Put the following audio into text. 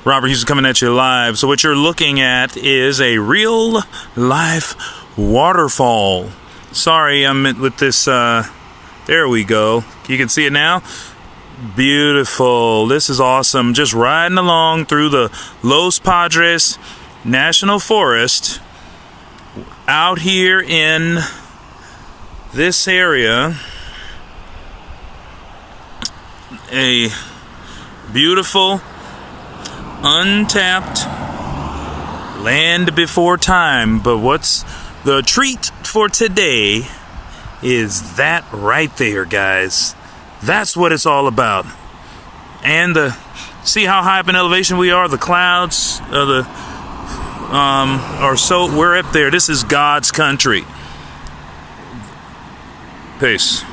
Robert Houston coming at you live. So what you're looking at is a real life waterfall. Sorry, I'm with this, there we go. You can see it now. Beautiful. This is awesome. Just riding along through the Los Padres National Forest out here in this area. A beautiful, untapped land before time. But what's the treat for today is that right there, guys. That's what it's all about. And see how high up in elevation we are? The clouds are so, we're up there. This is God's country. Peace.